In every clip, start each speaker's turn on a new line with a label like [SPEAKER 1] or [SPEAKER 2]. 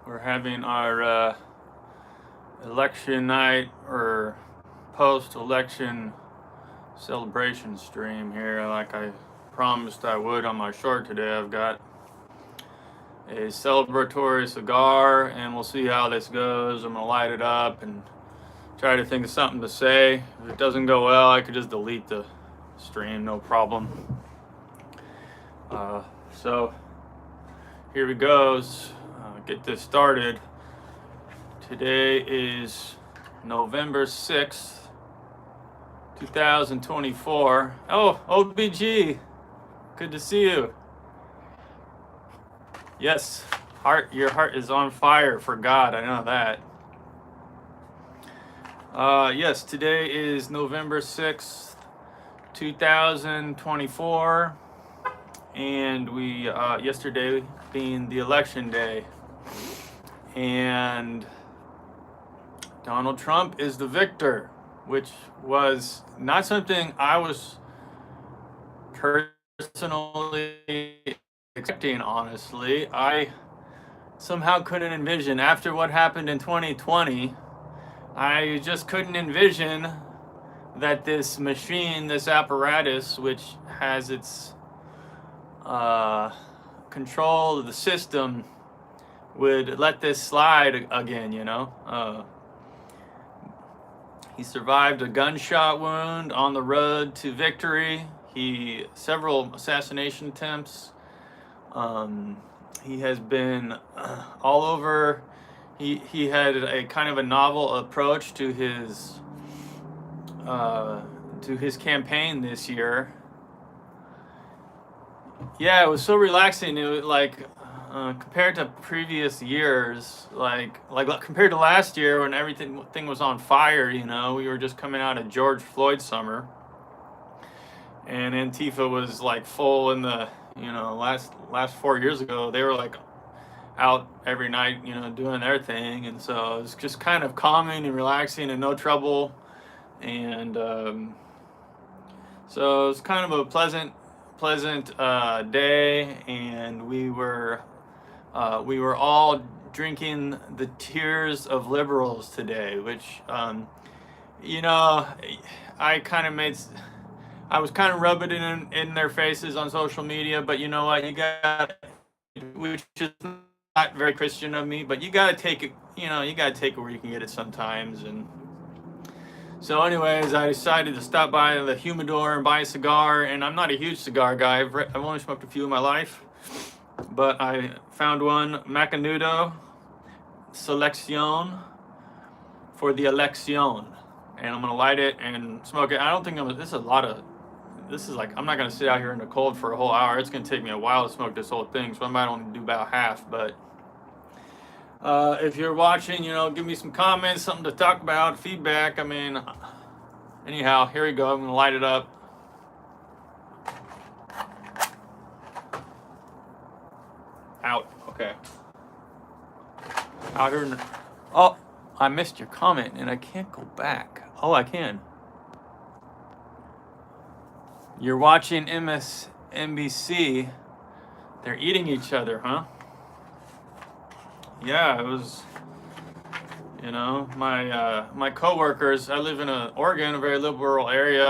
[SPEAKER 1] We're having our election night or post-election celebration stream here, like I promised I would on my short today. I've got a celebratory cigar, and we'll see how this goes. I'm gonna light it up and try to think of something to say. If it doesn't go well, I could just delete the stream, no problem. So here we goes. Get this started. Today is November 6th, 2024. Oh, OBG, good to see you. Yes, your heart is on fire for God, I know that. Yes, today is November 6th, 2024, and we, yesterday being the election day, and Donald Trump is the victor, which was not something I was personally expecting, honestly. I somehow couldn't envision, after what happened in 2020, I just couldn't envision that this machine, this apparatus, which has its control of the system, would let this slide again, you know. He survived a gunshot wound on the road to victory. Several assassination attempts. He has been all over. He had a kind of a novel approach to his campaign this year. Yeah, it was so relaxing. It was like compared to previous years, like compared to last year when everything was on fire. You know, we were just coming out of George Floyd summer, and Antifa was like full in the, you know, last 4 years ago. They were like out every night, you know, doing their thing, and so it was just kind of calming and relaxing and no trouble, and so it was kind of a pleasant day, and we were all drinking the tears of liberals today, which you know, I was kind of rubbing it in their faces on social media, but you know what, which is not very Christian of me, but you gotta take it, you know, you gotta take it where you can get it sometimes. And so anyways, I decided to stop by the humidor and buy a cigar, and I'm not a huge cigar guy. I've only smoked a few in my life, but I found one, Macanudo Selección for the election, and I'm gonna light it and smoke it. I don't think this is like, I'm not gonna sit out here in the cold for a whole hour. It's gonna take me a while to smoke this whole thing, so I might only do about half. But if you're watching, you know, give me some comments, something to talk about, feedback. I mean, anyhow, here we go. I'm gonna light it up. Out. Okay. Out here. Oh, I missed your comment, and I can't go back. Oh, I can. You're watching MSNBC. They're eating each other, huh? Yeah, it was, you know, my coworkers. I live in Oregon, a very liberal area.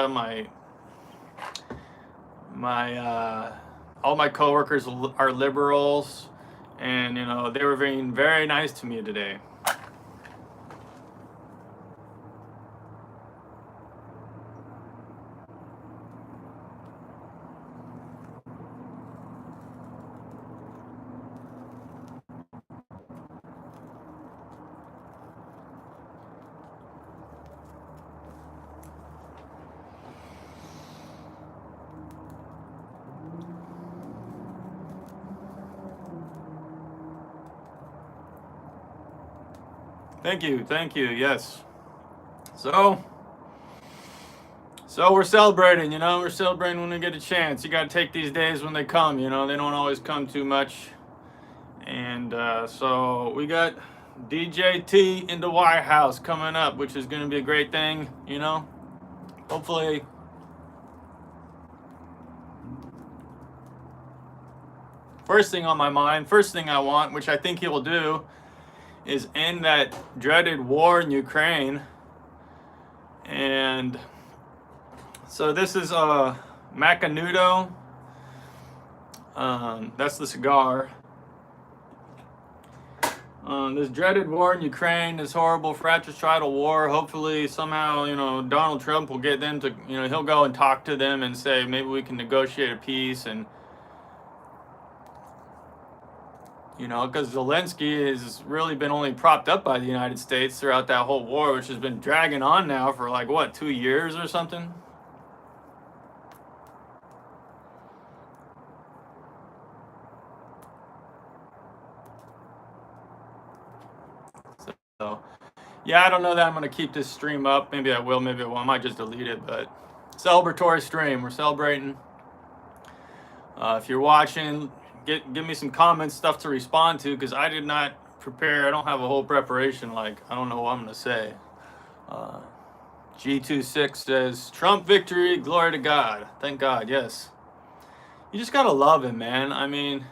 [SPEAKER 1] All my coworkers are liberals, and you know, they were being very nice to me today. Thank you, yes. So we're celebrating, you know, we're celebrating when we get a chance. You gotta take these days when they come, you know, they don't always come too much. And so we got DJT in the White House coming up, which is gonna be a great thing, you know. Hopefully. First thing on my mind, first thing I want, which I think he will do, is end that dreaded war in Ukraine. And so this is Macanudo. That's the cigar. This dreaded war in Ukraine, this horrible fratricidal war. Hopefully, somehow, Donald Trump will get them to, he'll go and talk to them and say maybe we can negotiate a peace. And, because Zelensky has really been only propped up by the United States throughout that whole war, which has been dragging on now for 2 years or something? So, yeah, I don't know that I'm going to keep this stream up. Maybe I will, maybe I won't. I might just delete it, but celebratory stream. We're celebrating. If you're watching, give me some comments, stuff to respond to, because I did not prepare. I don't have a whole preparation. I don't know what I'm going to say. G26 says, Trump victory, glory to God. Thank God, yes. You just got to love him, man. I mean...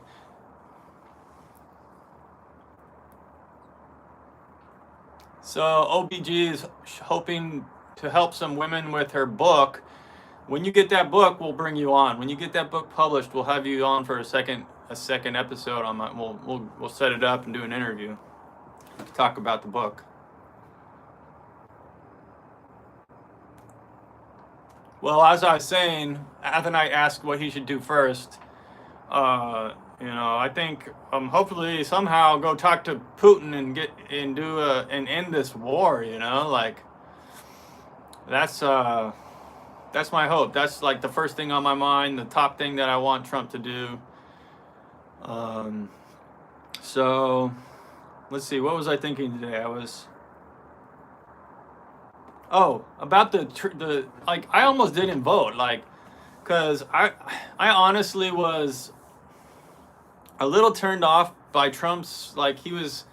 [SPEAKER 1] So OBG is hoping to help some women with her book. When you get that book, we'll bring you on. When you get that book published, we'll have you on for a second episode on my. We'll set it up and do an interview to talk about the book. Well, as I was saying, Athenite asked what he should do first. I think hopefully somehow go talk to Putin and and end this war. That's my hope. That's the first thing on my mind, the top thing that I want Trump to do. So let's see. What was I thinking today? About the I almost didn't vote, because I honestly was a little turned off by Trump's, he was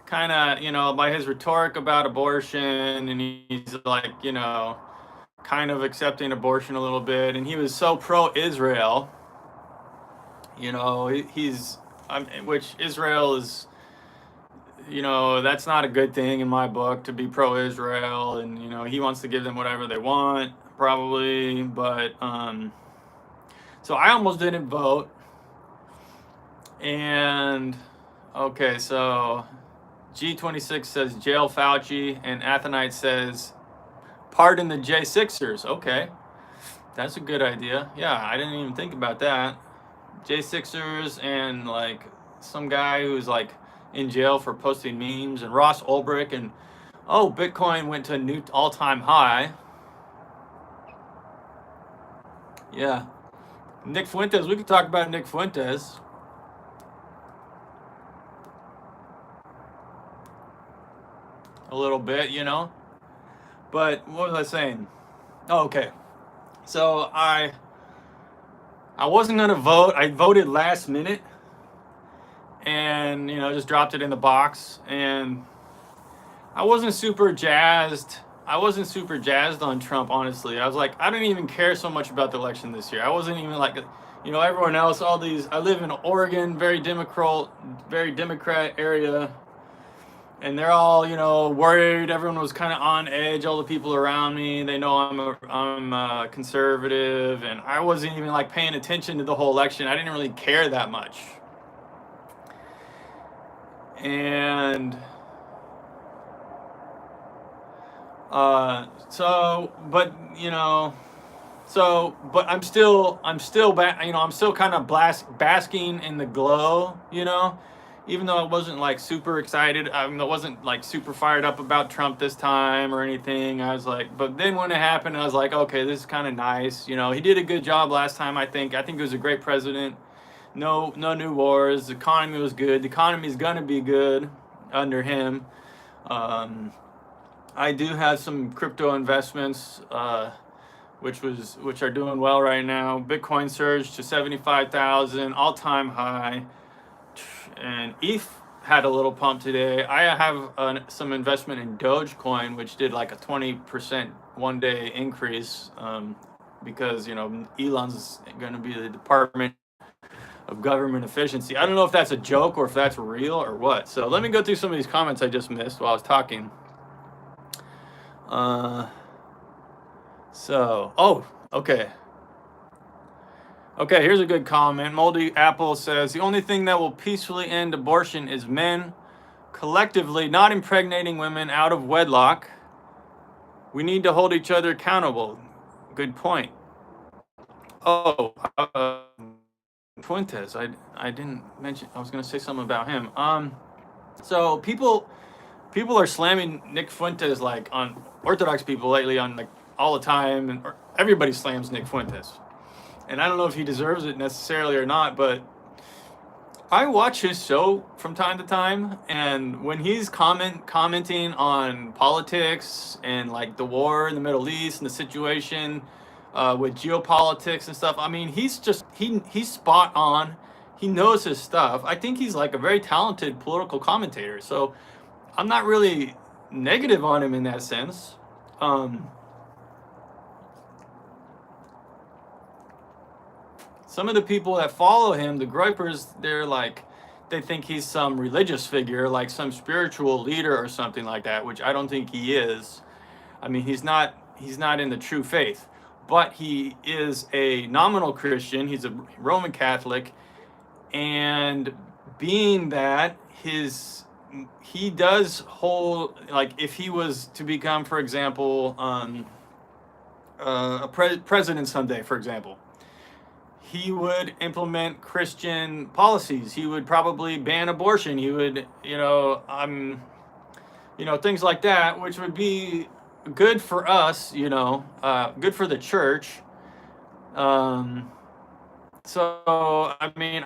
[SPEAKER 1] kind of, by his rhetoric about abortion, and he's kind of accepting abortion a little bit, and he was so pro-Israel, which Israel is, that's not a good thing in my book, to be pro-Israel, and, he wants to give them whatever they want, probably, but, so I almost didn't vote. And okay, so G26 says jail Fauci, and Athenite says pardon the J6ers. Okay, that's a good idea. Yeah, I didn't even think about that. J6ers and some guy who's in jail for posting memes, and Ross Ulbricht, and Bitcoin went to a new all-time high. Yeah, Nick Fuentes. We could talk about Nick Fuentes. A little bit, but what was I saying? Okay, so I wasn't gonna vote. I voted last minute, and just dropped it in the box, and I wasn't super jazzed on Trump, honestly. I was I don't even care so much about the election this year. I wasn't even everyone else. I live in Oregon, very Democrat area. And they're all, worried. Everyone was kind of on edge. All the people around me, they know I'm a conservative, and I wasn't even paying attention to the whole election. I didn't really care that much. And but I'm still I'm still kind of basking in the glow, even though I wasn't super excited. I wasn't super fired up about Trump this time or anything. I was but then when it happened, I was okay, this is kind of nice. He did a good job last time. I think he was a great president. No new wars. The economy was good. The economy is gonna be good under him. I do have some crypto investments, which are doing well right now. Bitcoin surged to 75,000, all-time high. And ETH had a little pump today. I have some investment in Dogecoin, which did a 20% one-day increase, because Elon's going to be the Department of government efficiency. I don't know if that's a joke or if that's real or what. So let me go through some of these comments I just missed while I was talking. Okay. Okay, here's a good comment. Moldy Apple says, the only thing that will peacefully end abortion is men collectively not impregnating women out of wedlock. We need to hold each other accountable. Good point. Oh, Fuentes. I didn't mention. I was going to say something about him. So people are slamming Nick Fuentes like on Orthodox people lately on like all the time, and everybody slams Nick Fuentes. And I don't know if he deserves it necessarily or not, but I watch his show from time to time, and when he's commenting on politics and like the war in the Middle East and the situation with geopolitics and stuff, I mean, he's spot on. He knows his stuff. I think he's like a very talented political commentator. So I'm not really negative on him in that sense. Some of the people that follow him, the Groypers, they think he's some religious figure, like some spiritual leader or something like that, which I don't think he is. I mean, he's not in the true faith, but he is a nominal Christian. He's a Roman Catholic, and being that he does hold, like if he was to become, for example, a president someday, for example, he would implement Christian policies. He would probably ban abortion. He would, things like that, which would be good for us, good for the church. So, I mean,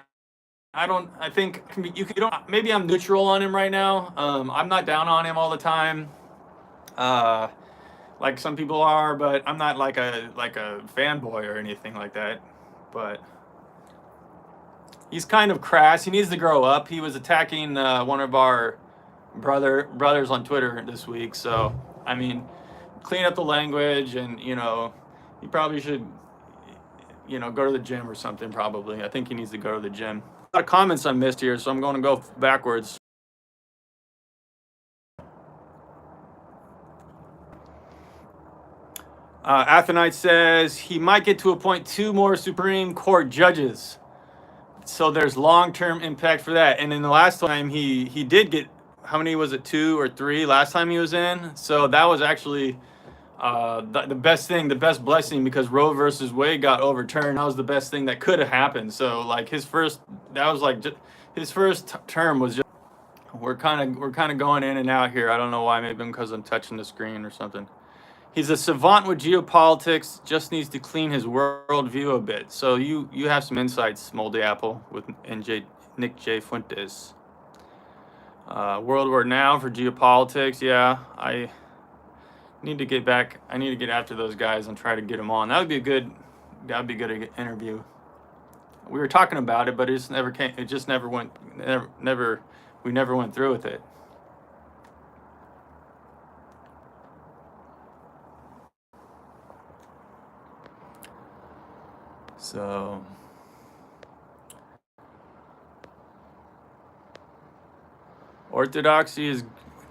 [SPEAKER 1] maybe I'm neutral on him right now. I'm not down on him all the time, like some people are, but I'm not like a fanboy or anything like that. But he's kind of crass. He needs to grow up. He was attacking one of our brothers on Twitter this week. So, I mean, clean up the language, and, he probably should, go to the gym or something, probably. I think he needs to go to the gym. A lot of comments I missed here, so I'm going to go backwards. Athenite says he might get to appoint 2 more Supreme Court judges. So there's long-term impact for that. And then the last time he did get, how many was it, 2 or 3 last time he was in? So that was actually the best thing, the best blessing, because Roe versus Wade got overturned. That was the best thing that could have happened. So like his first term was just, we're kind of going in and out here. I don't know why, maybe because I'm touching the screen or something. He's a savant with geopolitics, just needs to clean his worldview a bit. So you have some insights, Moldy Apple, with Nick J. Fuentes. World War Now for geopolitics, yeah. I need to get after those guys and try to get them on. That would be a good interview. We were talking about it, but we never went through with it. So, orthodoxy is,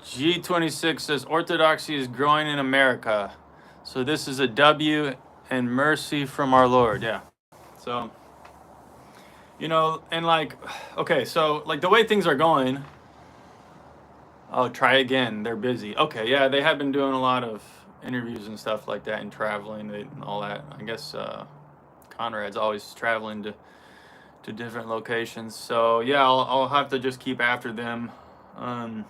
[SPEAKER 1] G26 says orthodoxy is growing in America. So this is a W and mercy from our Lord. Yeah. So, and like, okay, so like the way things are going, oh, try again. They're busy. Okay. Yeah. They have been doing a lot of interviews and stuff like that and traveling and all that. I guess, Conrad's always traveling to different locations. So yeah, I'll have to just keep after them. I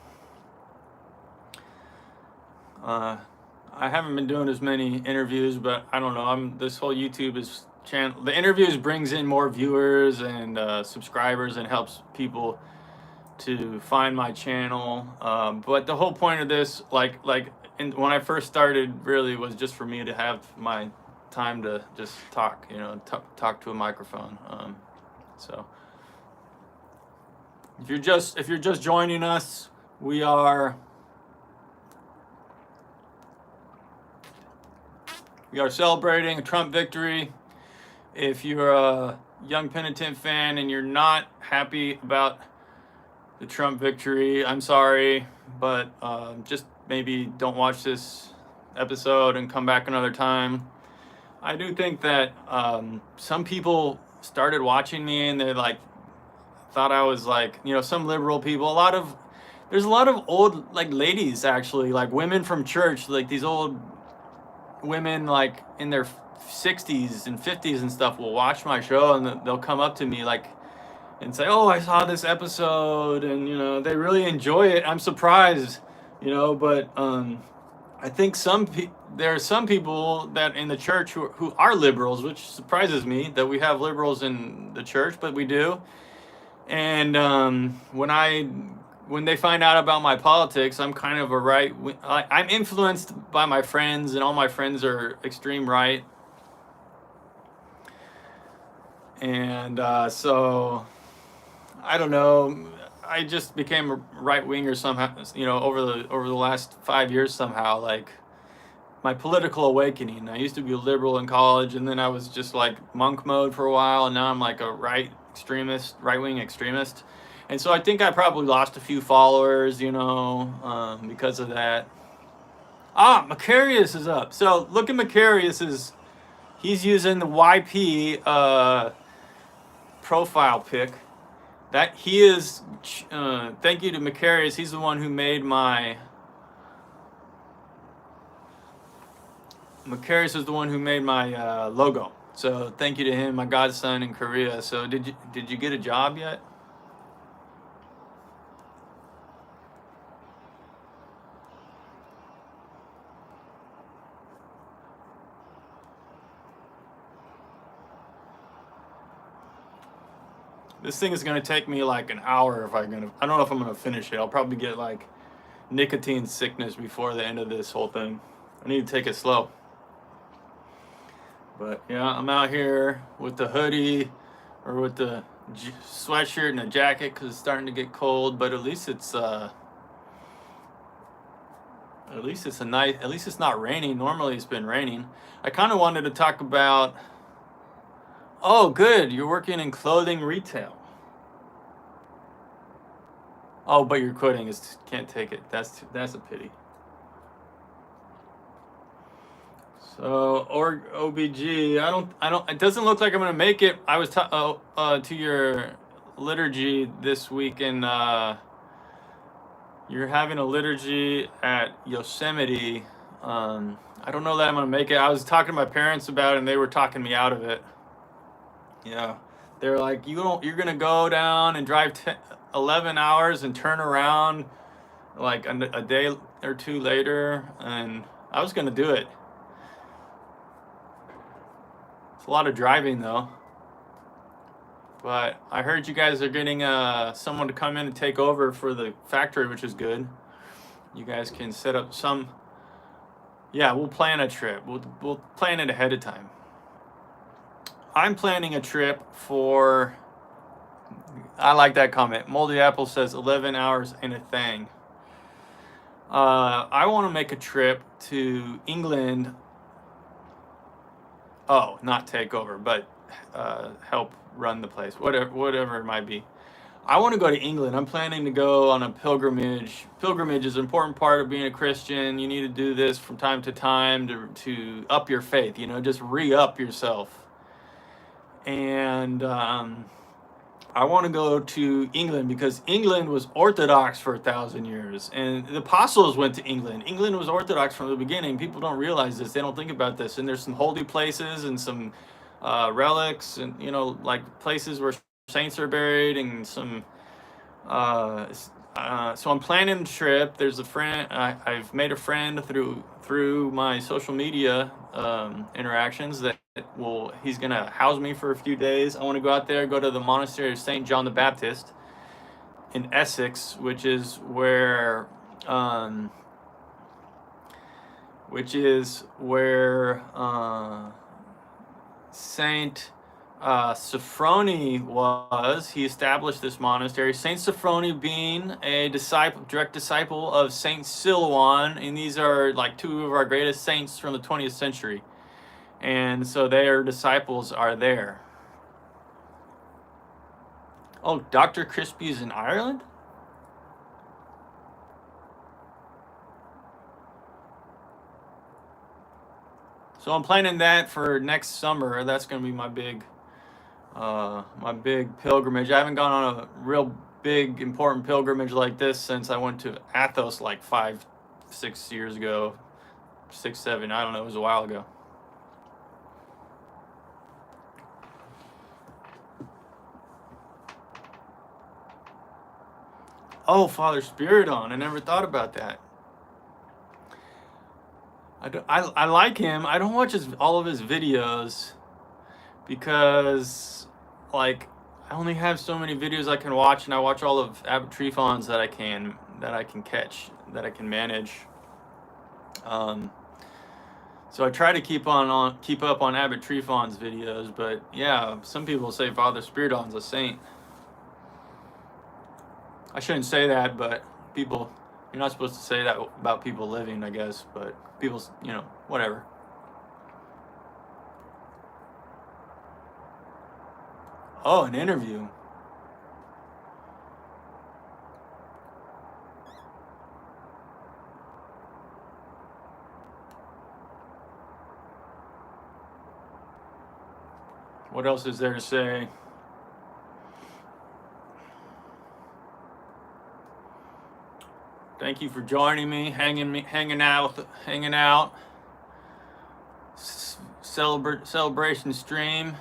[SPEAKER 1] haven't been doing as many interviews, but I don't know. This whole YouTube channel. The interviews brings in more viewers and subscribers and helps people to find my channel. But the whole point of this, when I first started, really was just for me to have my time to just talk, talk to a microphone. So if you're just joining us, we are celebrating a Trump victory. If you're young Penitent fan and you're not happy about the Trump victory, I'm sorry, but just maybe don't watch this episode and come back another time. I do think that some people started watching me and they like thought I was like, some liberal people. There's a lot of old like ladies actually, like women from church, like these old women like in their 60s and 50s and stuff will watch my show and they'll come up to me like and say, "Oh, I saw this episode," and they really enjoy it. I'm surprised, but I think there are some people that in the church who are liberals, which surprises me that we have liberals in the church, but we do. And when they find out about my politics, I'm kind of I'm influenced by my friends, and all my friends are extreme right. And so I don't know. I just became a right winger somehow, over the last 5 years somehow. Like my political awakening. I used to be a liberal in college, and then I was just like monk mode for a while, and now I'm like a right wing extremist. And so I think I probably lost a few followers, because of that. Macarius is up. So look at Macarius's. He's using the YP profile pic. That he is. Thank you to Macarius. He's the one who made my. Macarius is the one who made my logo. So thank you to him, my godson in Korea. So did you get a job yet? This thing is gonna take me like an hour I don't know if I'm gonna finish it. I'll probably get like nicotine sickness before the end of this whole thing. I need to take it slow. But yeah, I'm out here with the hoodie or with the sweatshirt and a jacket because it's starting to get cold. But at least it's not raining. Normally it's been raining. I kind of wanted to talk about. Oh, good. You're working in clothing retail. Oh, but you're quitting. Can't take it. That's a pity. So, or OBG, I don't. It doesn't look like I'm gonna make it. I was to your liturgy this week, and you're having a liturgy at Yosemite. I don't know that I'm gonna make it. I was talking to my parents about it, and they were talking me out of it. Yeah, they're like, you're gonna go down and drive 11 hours and turn around like a day or two later, and I was gonna do it. A lot of driving though, but I heard you guys are getting someone to come in and take over for the factory, which is good. You guys can set up some. Yeah, we'll plan a trip. We'll plan it ahead of time. I'm planning a trip for. I like that comment. Moldy Apple says 11 hours and a thing. I want to make a trip to England. Oh, not take over, but help run the place, whatever it might be. I want to go to England. I'm planning to go on a pilgrimage. Pilgrimage is an important part of being a Christian. You need to do this from time to time to up your faith, just re-up yourself. And I want to go to England because England was Orthodox for 1,000 years. And the apostles went to England. England was Orthodox from the beginning. People don't realize this. They don't think about this. And there's some holy places and some relics and, like places where saints are buried and some. So I'm planning a trip. There's a friend. I've made a friend through my social media interactions that he's gonna house me for a few days. I want to go out there, go to the monastery of Saint John the Baptist in Essex, which is where Saint Sophrony was. He established this monastery. Saint Sophrony being a direct disciple of Saint Silouan, and these are like two of our greatest saints from the 20th century. And so their disciples are there. Oh, Dr. Crispy's in Ireland? So I'm planning that for next summer. That's going to be my big pilgrimage. I haven't gone on a real big important pilgrimage like this since I went to Athos like 5, 6 years ago, 6, 7. I don't know. It was a while ago. Oh, Father Spiridon. I never thought about that. I like him. I don't watch all of his videos because, like, I only have so many videos I can watch, and I watch all of Abbot Trefon's that I can catch, that I can manage. So I try to keep up on Abbot Trefon's videos, but yeah, some people say Father Spiridon's a saint. I shouldn't say that, but you're not supposed to say that about people living, I guess, but people, whatever. Oh, an interview. What else is there to say? Thank you for joining me, hanging out. Celebration stream.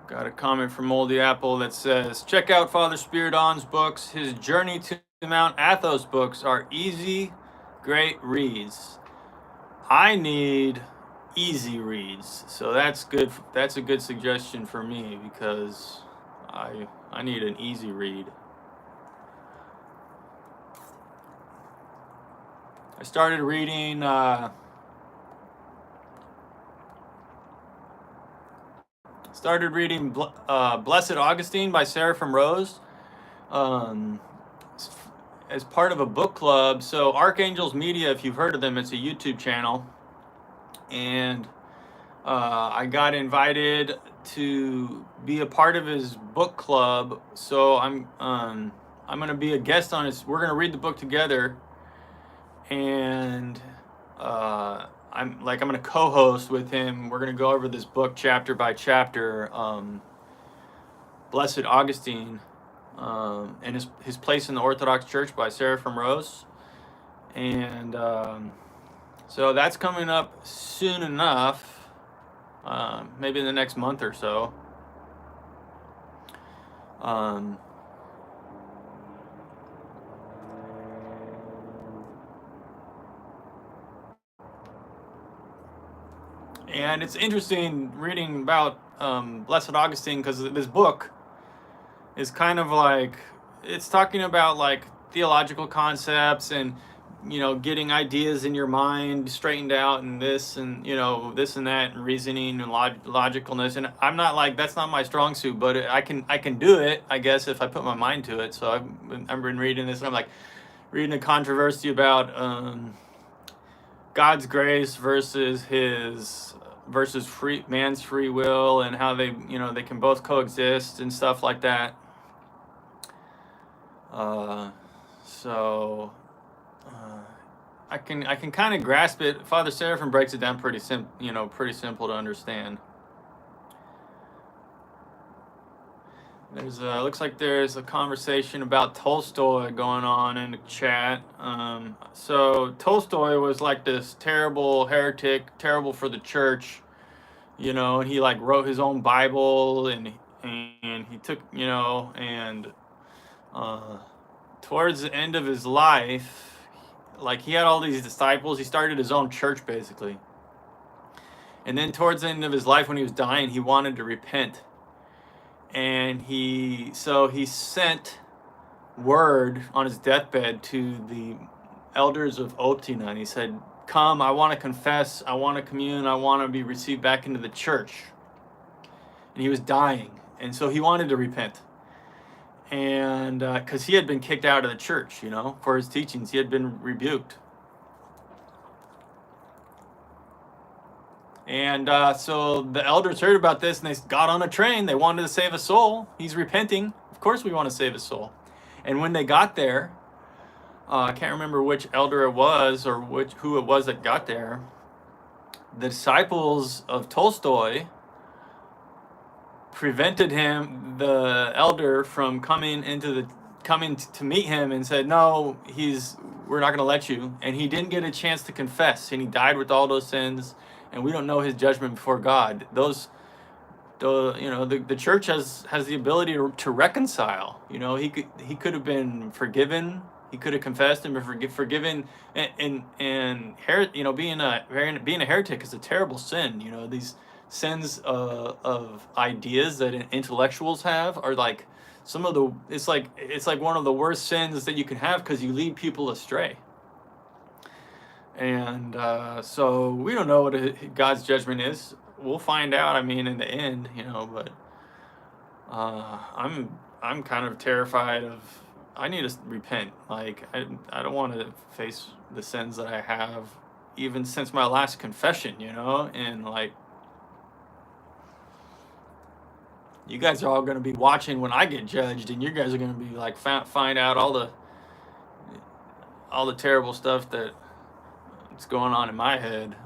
[SPEAKER 1] Got a comment from Moldy Apple that says, check out Father Spiridon's books. His Journey to Mount Athos books are easy, great reads. I need easy reads, so that's good. That's a good suggestion for me because I need an easy read. I started reading Blessed Augustine by Seraphim Rose as part of a book club. So Archangels Media, if you've heard of them, it's a YouTube channel, and I got invited to be a part of his book club. So I'm going to be a guest on his. We're going to read the book together, and I'm going to co-host with him. We're going to go over this book chapter by chapter. Blessed Augustine, and his place in the Orthodox Church by Seraphim Rose, and so that's coming up soon enough, maybe in the next month or so. And it's interesting reading about Blessed Augustine because this book is kind of like, it's talking about like theological concepts and getting ideas in your mind straightened out, and this and this and that, and reasoning and logicalness. And I'm not like, that's not my strong suit, but I can do it, I guess, if I put my mind to it. So I've been reading this, and I'm like reading a controversy about God's grace versus man's free will, and how they can both coexist and stuff like that. So I can kind of grasp it. Father Seraphim breaks it down pretty simple to understand. There's looks like there's a conversation about Tolstoy going on in the chat. So Tolstoy was like this terrible heretic, terrible for the church, and he like wrote his own Bible, and he took, and towards the end of his life, like, he had all these disciples. He started his own church basically, and then towards the end of his life, when he was dying, he wanted to repent. And he sent word on his deathbed to the elders of Optina, and he said, come, I want to confess, I want to commune, I want to be received back into the church. And he was dying, and so he wanted to repent. And because he had been kicked out of the church, for his teachings, he had been rebuked. And so the elders heard about this and they got on a train. They wanted to save a soul. He's repenting. Of course, we want to save a soul. And when they got there, I can't remember which elder it was or who it was that got there. The disciples of Tolstoy prevented the elder, from coming to meet him and said, "No, we're not going to let you." And he didn't get a chance to confess, and he died with all those sins. And we don't know his judgment before God. The church has the ability to reconcile. He could have been forgiven. He could have confessed and been forgiven. And being a heretic is a terrible sin. These sins of ideas that intellectuals have are like it's like one of the worst sins that you can have, because you lead people astray. And so we don't know what God's judgment is. We'll find out, in the end, but I'm kind of terrified of, I need to repent. Like, I don't want to face the sins that I have, even since my last confession, and like, you guys are all going to be watching when I get judged, and you guys are going to be like, find out all the terrible stuff that's going on in my head.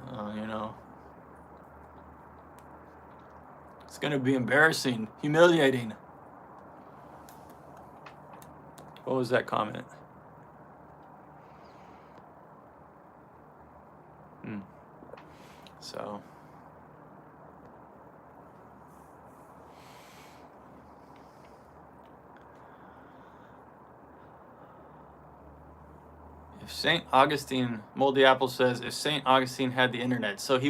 [SPEAKER 1] It's going to be embarrassing, humiliating. What was that comment? So if St. Augustine, Moldy Apple says, if St. Augustine had the internet, so he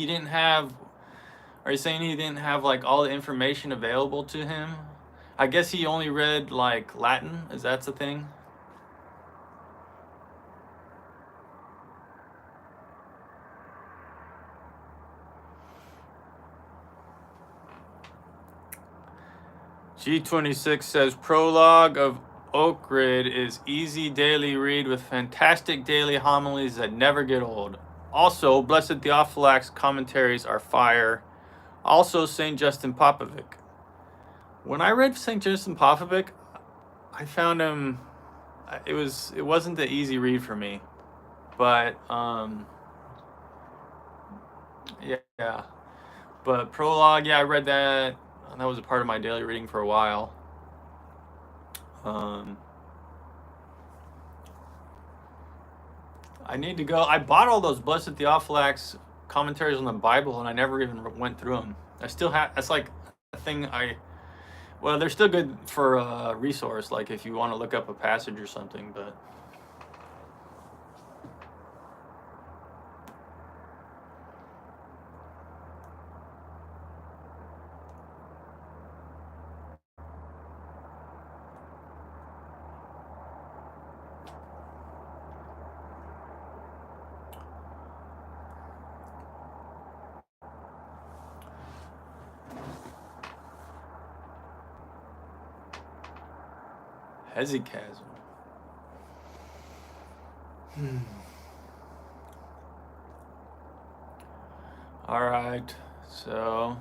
[SPEAKER 1] didn't have, are you saying he didn't have like all the information available to him? I guess he only read like Latin, is that the thing? G26 says, prologue of Oak Ridge is easy daily read with fantastic daily homilies that never get old. Also, Blessed Theophylact's commentaries are fire. Also, St. Justin Popovic. When I read St. Justin Popovic, I found him, it wasn't the easy read for me. But, yeah. But prologue, yeah, I read that. That was a part of my daily reading for a while. I need to go. I bought all those Blessed Theophylact's commentaries on the Bible, and I never even went through them. I still have. That's like a thing. Well, they're still good for a resource, like if you want to look up a passage or something. But hesychasm. All right. So,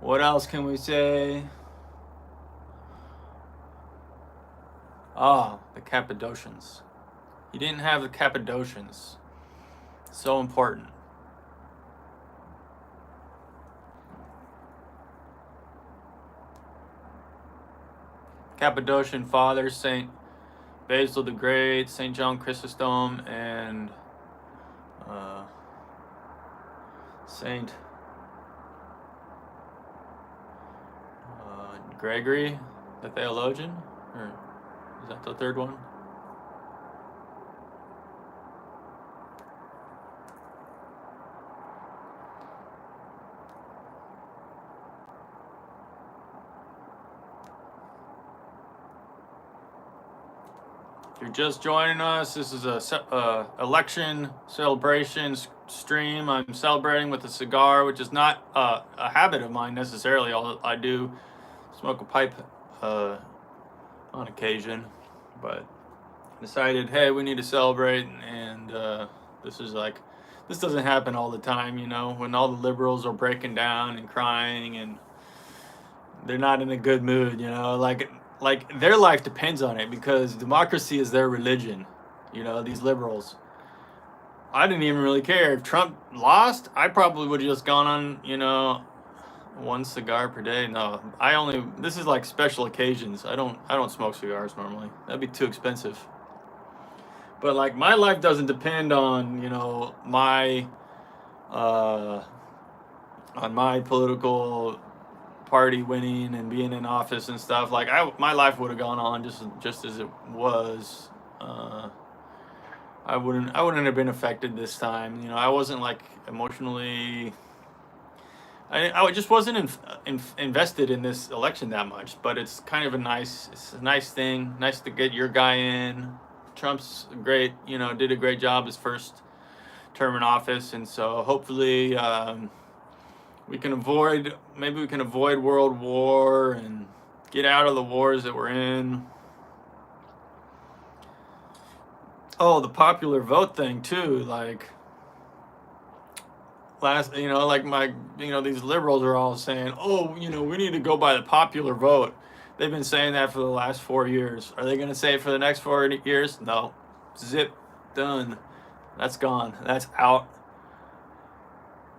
[SPEAKER 1] what else can we say? The Cappadocians. He didn't have the Cappadocians. So important. Cappadocian Fathers, St. Basil the Great, St. John Chrysostom, and St. Gregory, the theologian, or is that the third one? If you're just joining us, this is a election celebration stream. I'm celebrating with a cigar, which is not a habit of mine necessarily. I do smoke a pipe on occasion, but decided, hey, we need to celebrate, and this is like this doesn't happen all the time, you know, when all the liberals are breaking down and crying and they're not in a good mood, you know, like their life depends on it because democracy is their religion, you know, these liberals. I didn't even really care if Trump lost. I probably would have just gone on, you know, one cigar per day. No, this is like special occasions. I don't smoke cigars normally. That'd be too expensive. But like my life doesn't depend on, you know, uh on my political party winning and being in office and stuff. Like my life would have gone on just as it was. I wouldn't have been affected this time. You know, I wasn't like emotionally. I just wasn't invested in this election that much. But it's kind of it's a nice thing. Nice to get your guy in. Trump's great. You know, did a great job his first term in office, and so hopefully maybe we can avoid world war and get out of the wars that we're in. Oh, the popular vote thing too, like you know, like these liberals are all saying, oh, you know, we need to go by the popular vote. They've been saying that for the last 4 years. Are they going to say it for the next 4 years? No. Zip. Done. That's gone. That's out.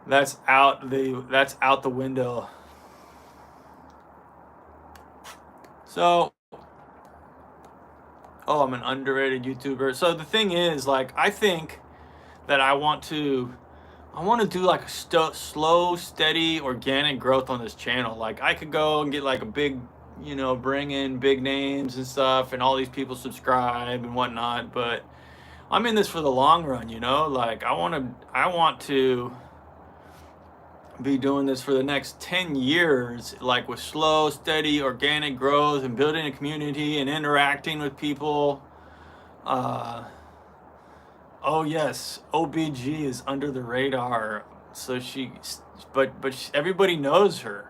[SPEAKER 1] That's out the window. So, I'm an underrated YouTuber. So the thing is, like, I think that I want to do like a slow, steady, organic growth on this channel. Like, I could go and get like a big, you know, bring in big names and stuff, and all these people subscribe and whatnot. But I'm in this for the long run, you know. Like, I want to be doing this for the next 10 years, like with slow, steady, organic growth and building a community and interacting with people. Oh yes, OBG is under the radar. So but everybody knows her.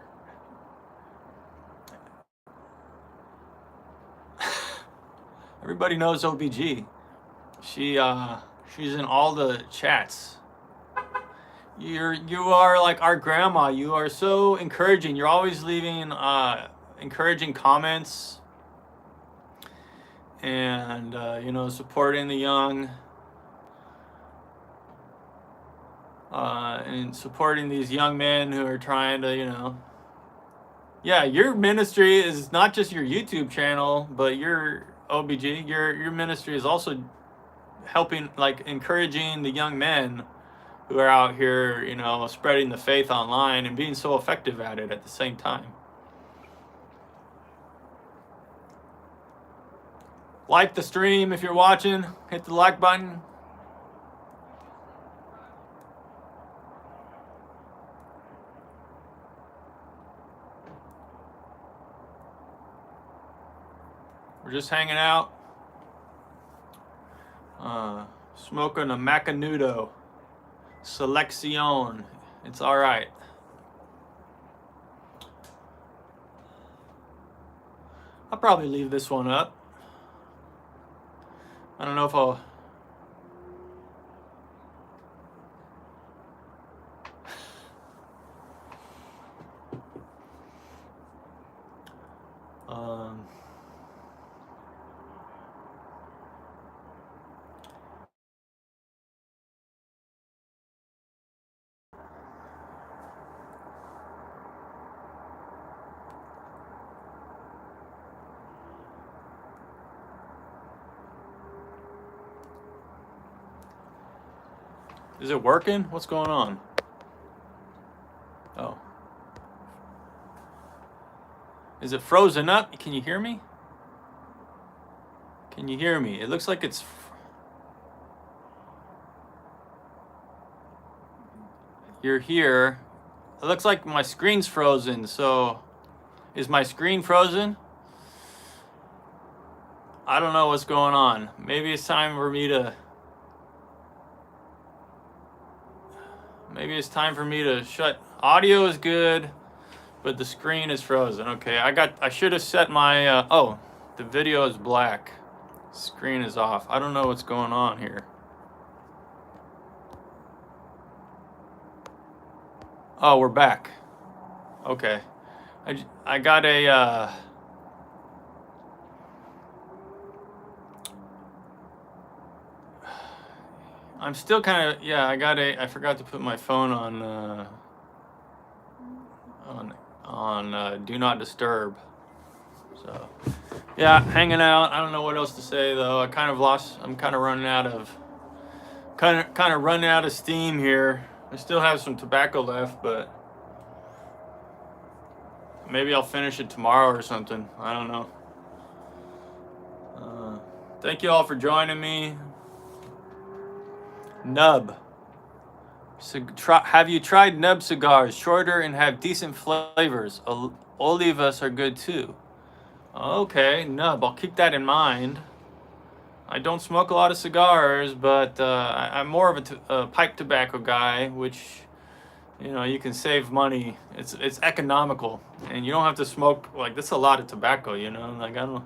[SPEAKER 1] Everybody knows OBG. She's in all the chats. You are like our grandma. You are so encouraging. You're always leaving encouraging comments and you know, supporting the young and supporting these young men who are trying to, you know. Yeah, your ministry is not just your YouTube channel, but your OBG. Your ministry is also helping, like, encouraging the young men who are out here, you know, spreading the faith online and being so effective at it at the same time. Like the stream if you're watching. Hit the like button. We're just hanging out. Smoking a Macanudo. Selección. It's all right. I'll probably leave this one up. I don't know if I'll. Is it working? What's going on? Oh. Is it frozen up? Can you hear me? Can you hear me? It looks like it's... You're here. It looks like my screen's frozen, so... Is my screen frozen? I don't know what's going on. Maybe it's time for me to... Maybe it's time for me to shut... Audio is good, but the screen is frozen. Okay, I should have set my... oh, the video is black. Screen is off. I don't know what's going on here. Oh, we're back. Okay. I got a, I'm still kind of, yeah, I forgot to put my phone on do not disturb. So, yeah, hanging out. I don't know what else to say though. I'm kind of running out of steam here. I still have some tobacco left, but maybe I'll finish it tomorrow or something. I don't know. Thank you all for joining me. Nub. Have you tried nub cigars? Shorter and have decent flavors. Olivas are good too. Okay, nub. I'll keep that in mind. I don't smoke a lot of cigars, but I'm more of a pipe tobacco guy, which, you know, you can save money. It's economical, and you don't have to smoke like that's a lot of tobacco. You know, like I don't.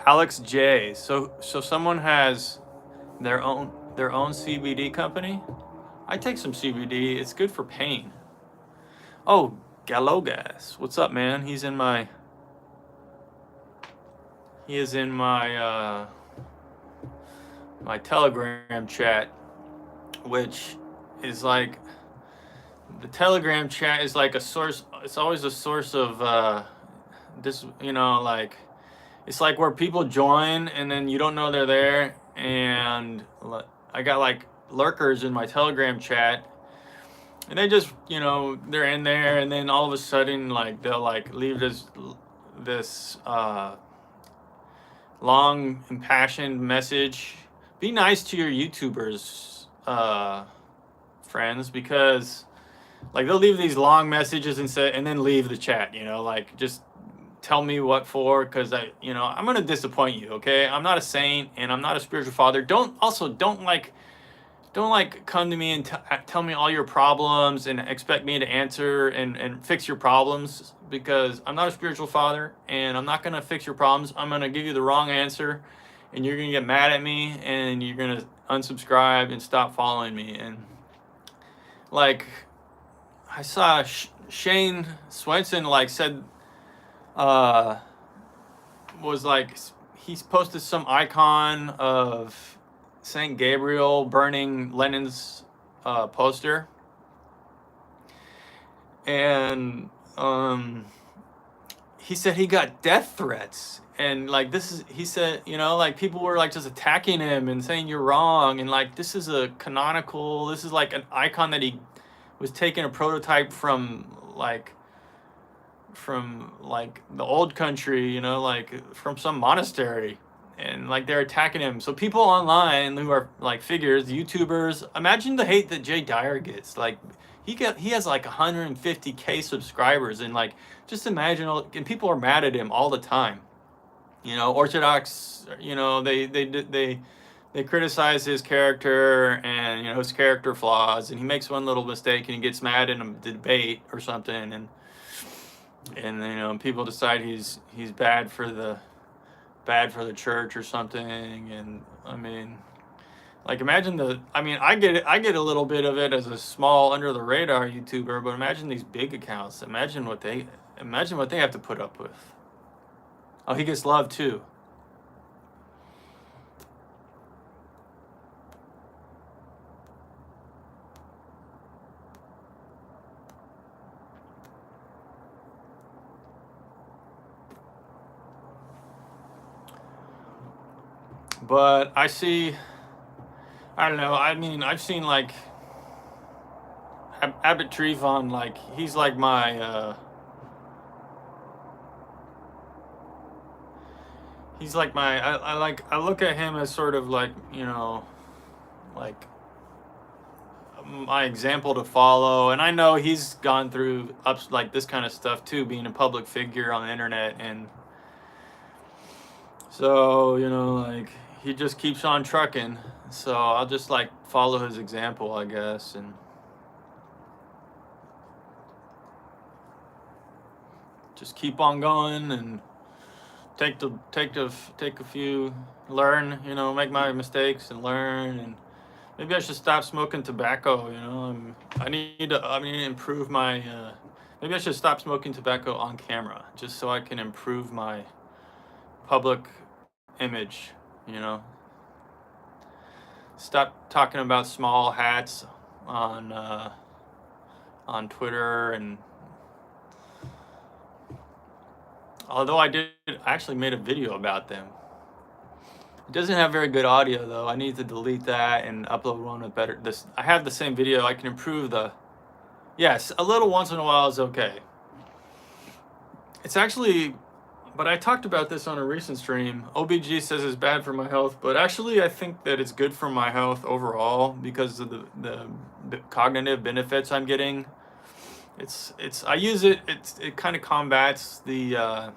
[SPEAKER 1] Alex J. So someone has their own CBD company. I take some CBD. It's good for pain. Oh, Galogas. What's up, man? He is in my my Telegram chat, which is like the Telegram chat is like a source. It's always a source of this, you know, like it's like where people join and then you don't know they're there. And I got like lurkers in my Telegram chat, and they just, you know, they're in there, and then all of a sudden, like they'll like leave this long impassioned message. Be nice to your YouTubers, friends, because like they'll leave these long messages and then leave the chat. You know, like just tell me what for, because I'm gonna disappoint you. Okay, I'm not a saint and I'm not a spiritual father. Don't come to me and tell me all your problems and expect me to answer and fix your problems, because I'm not a spiritual father and I'm not gonna fix your problems. I'm gonna give you the wrong answer and you're gonna get mad at me and you're gonna unsubscribe and stop following me. And like I saw Shane Swenson like said was like he's posted some icon of Saint Gabriel burning Lenin's poster, and he said he got death threats, and like he said, you know, like people were like just attacking him and saying you're wrong, and like this is like an icon that he was taking a prototype from the old country, you know, like from some monastery, and like they're attacking him. So people online who are like figures, YouTubers, imagine the hate that Jay Dyer gets. Like he has like 150K subscribers, and like just imagine and people are mad at him all the time. You know, Orthodox, you know, they criticize his character and, you know, his character flaws, and he makes one little mistake and he gets mad in a debate or something, and you know, people decide he's bad for the church or something. And I mean, like imagine I get a little bit of it as a small under the radar YouTuber, but imagine these big accounts. Imagine what they have to put up with. Oh, he gets love too. But I don't know. I mean, I've seen like Abbott Trevon, like he's like my I look at him as sort of like, you know, like my example to follow. And I know he's gone through ups like this kind of stuff too, being a public figure on the internet. And so, you know, like he just keeps on trucking. So I'll just like follow his example, I guess. And just keep on going and take a few, learn, make my mistakes and learn. And maybe I should stop smoking tobacco. I need to improve my. Maybe I should stop smoking tobacco on camera just so I can improve my public image. Stop talking about small hats on Twitter. And although I actually made a video about them. It doesn't have very good audio though. I need to delete that and upload one with better. I have the same video. I can improve the. Yes, a little once in a while is okay. It's actually, but I talked about this on a recent stream. OBG says it's bad for my health, but actually I think that it's good for my health overall because of the cognitive benefits I'm getting. I use it. It kind of combats the.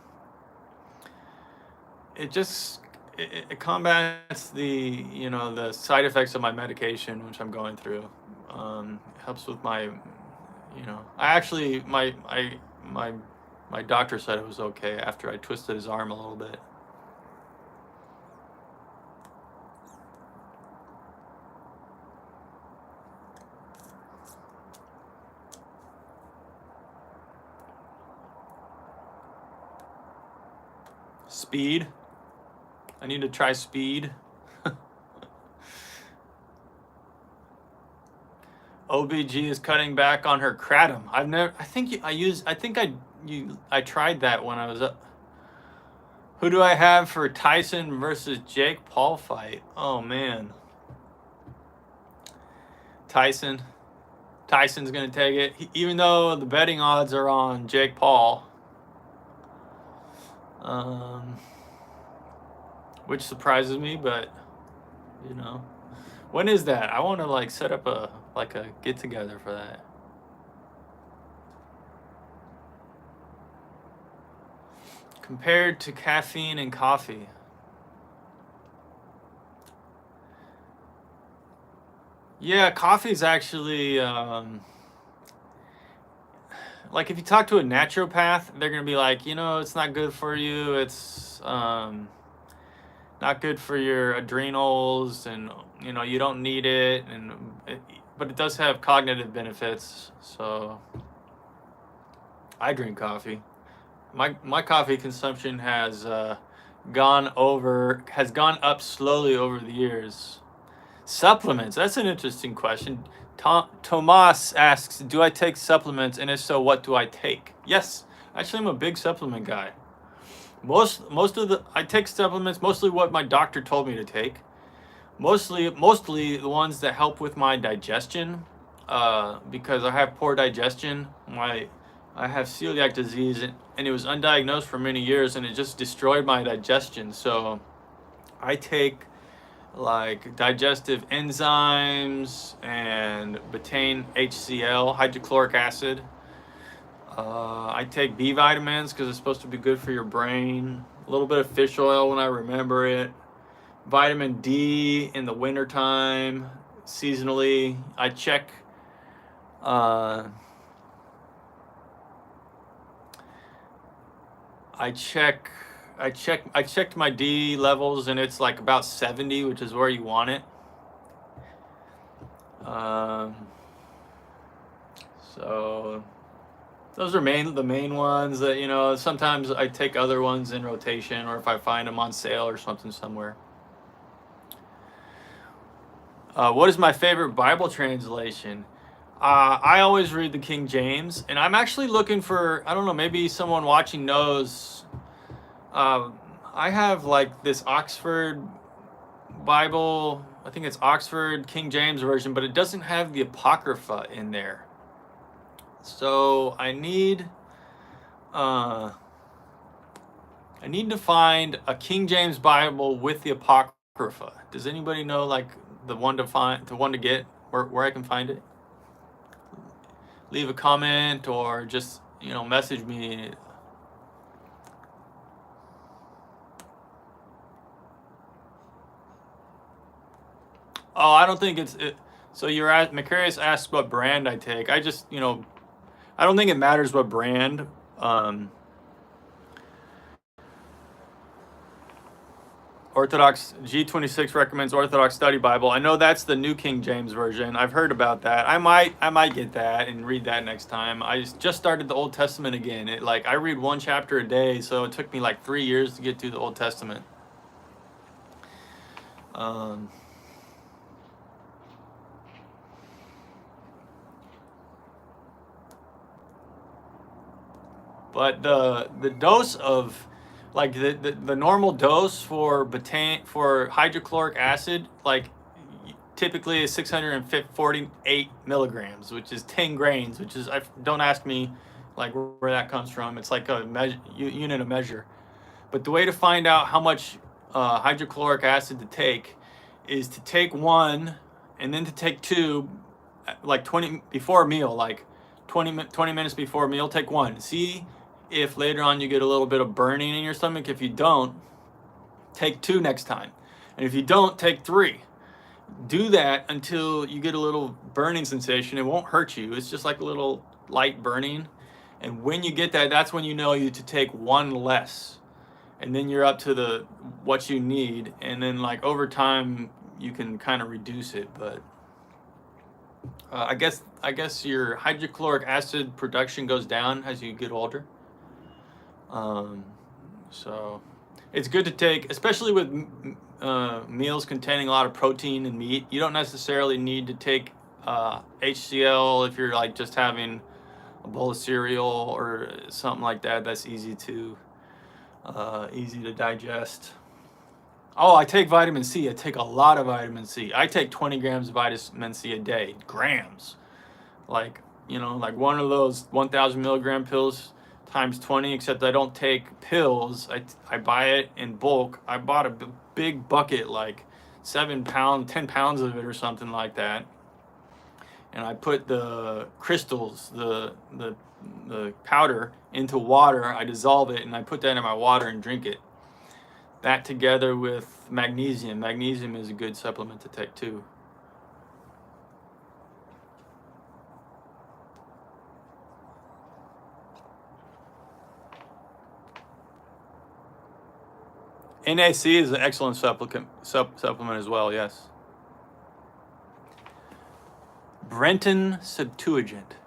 [SPEAKER 1] It combats the the side effects of my medication, which I'm going through. It helps with my, I actually my doctor said it was okay after I twisted his arm a little bit. Speed. I need to try speed. OBG is cutting back on her kratom. I tried that when I was up. Who do I have for Tyson versus Jake Paul fight? Oh man. Tyson's gonna take it. Even though the betting odds are on Jake Paul. Which surprises me, but when is that? I want to set up a get together for that. Compared to caffeine and coffee. Yeah, coffee's actually if you talk to a naturopath, they're gonna be like, it's not good for you. It's not good for your adrenals, and you don't need it, but it does have cognitive benefits. So I drink coffee. My coffee consumption has gone up slowly over the years. Supplements, that's an interesting question. Tomas asks, do I take supplements, and if so, what do I take? Yes, actually I'm a big supplement guy. I take supplements, mostly what my doctor told me to take. Mostly the ones that help with my digestion, because I have poor digestion. I have celiac disease, and it was undiagnosed for many years, and it just destroyed my digestion. So I take digestive enzymes and betaine HCl, hydrochloric acid. I take B vitamins because it's supposed to be good for your brain. A little bit of fish oil when I remember it. Vitamin D in the wintertime, seasonally. I check checked my D levels, and it's about 70, which is where you want it. So those are the main ones that, sometimes I take other ones in rotation, or if I find them on sale or something somewhere. What is my favorite Bible translation? I always read the King James, and I'm actually looking for, I don't know, maybe someone watching knows. I have this Oxford Bible. I think it's Oxford King James version, but it doesn't have the Apocrypha in there. So I need to find a King James Bible with the Apocrypha. Does anybody know the one to get, where I can find it? Leave a comment or just message me. Oh, I don't think it's. So Macarius asks what brand I take. I just I don't think it matters what brand. Orthodox G26 recommends Orthodox Study Bible. I know that's the New King James Version. I've heard about that. I might get that and read that next time. I just started the Old Testament again. I read one chapter a day, so it took me like 3 years to get through the Old Testament. But the dose of, like, the normal dose for hydrochloric acid, like, typically is 648 milligrams, which is 10 grains, which is, don't ask me like where that comes from. It's like a unit of measure. But the way to find out how much hydrochloric acid to take is to take one and then to take two, like 20 before a meal, like 20 minutes before a meal, take one. See if later on you get a little bit of burning in your stomach. If you don't, take two next time. And if you don't, take three. Do that until you get a little burning sensation. It won't hurt you. It's just like a little light burning. And when you get that, that's when you know you to take one less. And then you're up to what you need. And then, like, over time, you can kind of reduce it. But I guess your hydrochloric acid production goes down as you get older. So it's good to take, especially with meals containing a lot of protein and meat. You don't necessarily need to take HCl if you're like just having a bowl of cereal or something like that. That's easy to digest. Oh, I take vitamin C. I take a lot of vitamin C. I take 20 grams of vitamin C a day. Grams. Like one of those 1,000 milligram pills times 20, except I don't take pills. I buy it in bulk. I bought a big bucket, like 10 pounds of it or something like that. And I put the crystals, the powder, into water. I dissolve it and I put that in my water and drink it. That together with magnesium. Magnesium is a good supplement to take too. NAC is an excellent supplement as well, yes. Brenton Septuagint.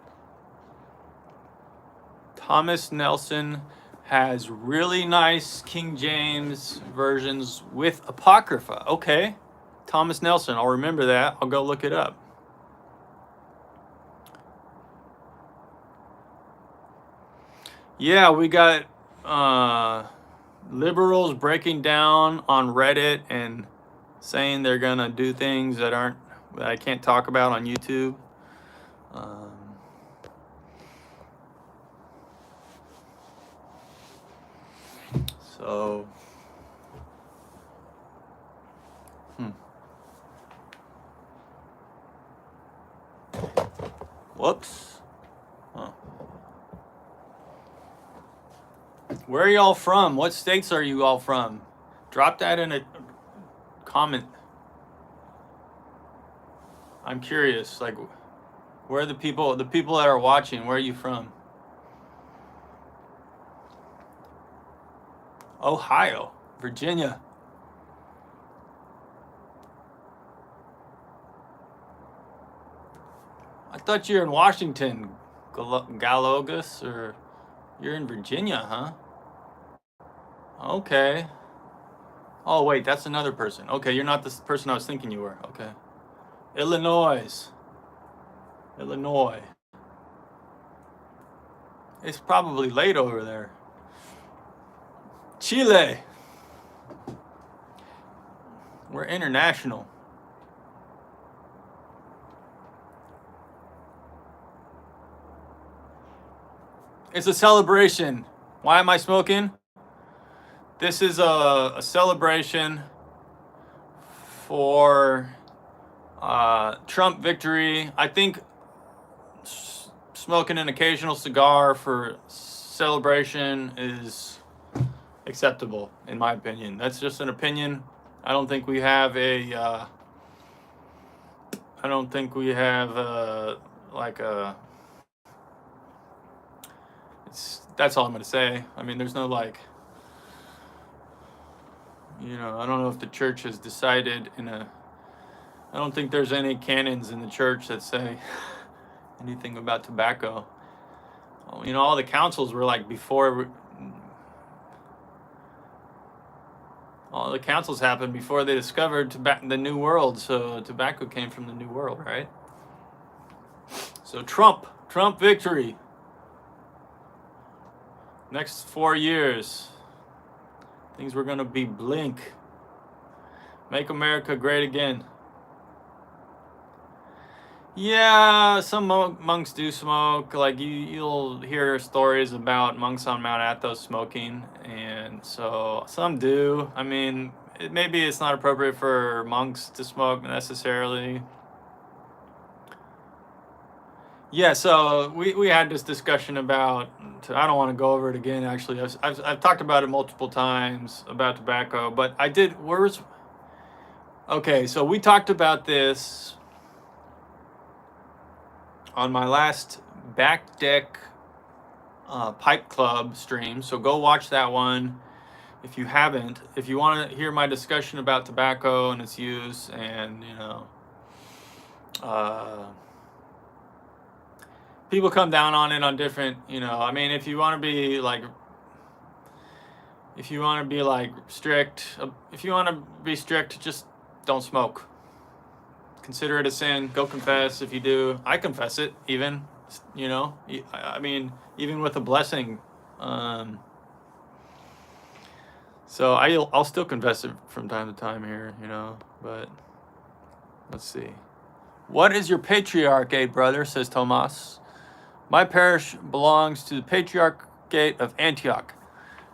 [SPEAKER 1] Thomas Nelson has really nice King James versions with Apocrypha. Okay. Thomas Nelson, I'll remember that. I'll go look it up. Yeah, we got liberals breaking down on Reddit and saying they're gonna do things that I can't talk about on YouTube. So whoops. Huh. Where are y'all from? What states are you all from? Drop that in a comment. I'm curious, like, where are the people that are watching, where are you from? Ohio, Virginia. I thought you were in Washington, Galogos, or you're in Virginia, huh? Okay. Oh, wait, that's another person. Okay, you're not the person I was thinking you were. Okay. Illinois. It's probably late over there. Chile. We're international. It's a celebration. Why am I smoking? This is a celebration for Trump victory. I think smoking an occasional cigar for celebration is acceptable, in my opinion. That's just an opinion. I don't think we have that's all I'm going to say. I mean, there's no, like, I don't know if the church has decided I don't think there's any canons in the church that say anything about tobacco. All the councils were like all the councils happened before they discovered the New World. So tobacco came from the New World, right? So Trump victory. Next 4 years, things were gonna be blink. Make America great again. Yeah, some monks do smoke. Like you'll hear stories about monks on Mount Athos smoking, and so some do. I mean, maybe it's not appropriate for monks to smoke necessarily. Yeah, so we had this discussion about. I don't want to go over it again. Actually, I've talked about it multiple times about tobacco, but I did. Okay, so we talked about this on my last back deck pipe club stream, so go watch that one if you haven't. If you want to hear my discussion about tobacco and its use, and people come down on it on different, I mean, if you want to be strict, just don't smoke. Consider it a sin. Go confess if you do. I confess it even, I mean, even with a blessing. So I'll still confess it from time to time here, but let's see. What is your patriarchate, brother? Says Tomas. My parish belongs to the Patriarchate of Antioch.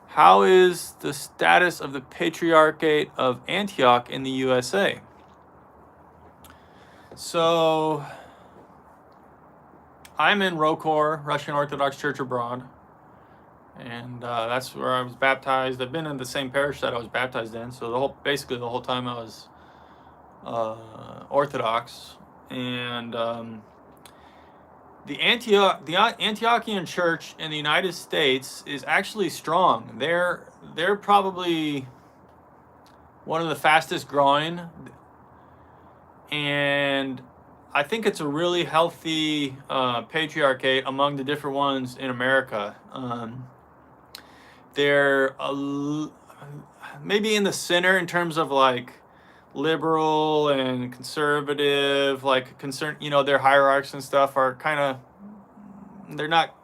[SPEAKER 1] How is the status of the Patriarchate of Antioch in the USA? So, I'm in ROCOR, Russian Orthodox Church Abroad, and that's where I was baptized. I've been in the same parish that I was baptized in, so basically the whole time I was Orthodox, and the Antiochian Church in the United States is actually strong. They're probably one of the fastest growing. And I think it's a really healthy patriarchate among the different ones in America. They're maybe in the center in terms of like liberal and conservative, like their hierarchs and stuff are kind of, they're not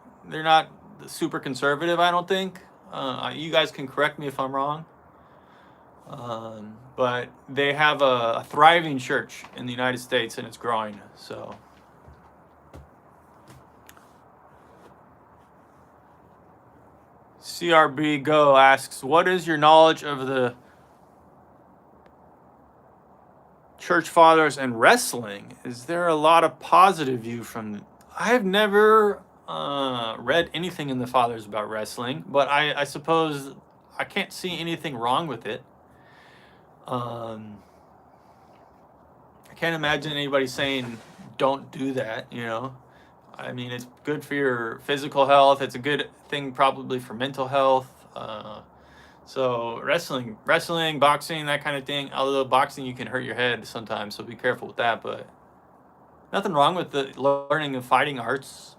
[SPEAKER 1] super conservative, I don't think. You guys can correct me if I'm wrong. But they have a thriving church in the United States, and it's growing. So, CRB Go asks, what is your knowledge of the church fathers and wrestling? Is there a lot of positive view from? I've never read anything in the fathers about wrestling, but I suppose I can't see anything wrong with it. I can't imagine anybody saying don't do that, I mean, it's good for your physical health. It's a good thing probably for mental health. So wrestling, boxing, that kind of thing. Although boxing, you can hurt your head sometimes, so be careful with that. But nothing wrong with the learning of fighting arts.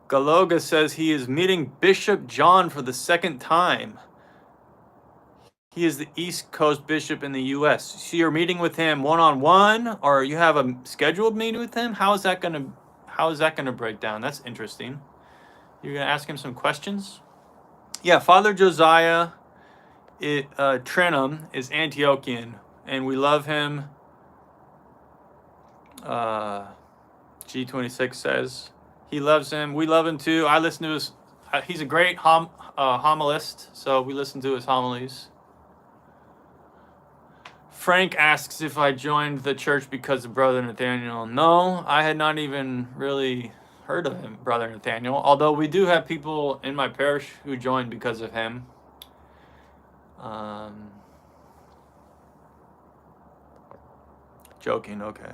[SPEAKER 1] Galoga says he is meeting Bishop John for the second time. He is the East Coast Bishop in the U.S. So you're meeting with him one-on-one, or you have a scheduled meeting with him? How is that gonna break down? That's interesting. You're gonna ask him some questions? Yeah, Father Josiah Trenum is Antiochian, and we love him. G26 says he loves him. We love him too. I listen to his. He's a great homilist, so we listen to his homilies. Frank asks if I joined the church because of Brother Nathaniel. No, I had not even really heard of him, Brother Nathaniel. Although we do have people in my parish who joined because of him. Joking, okay.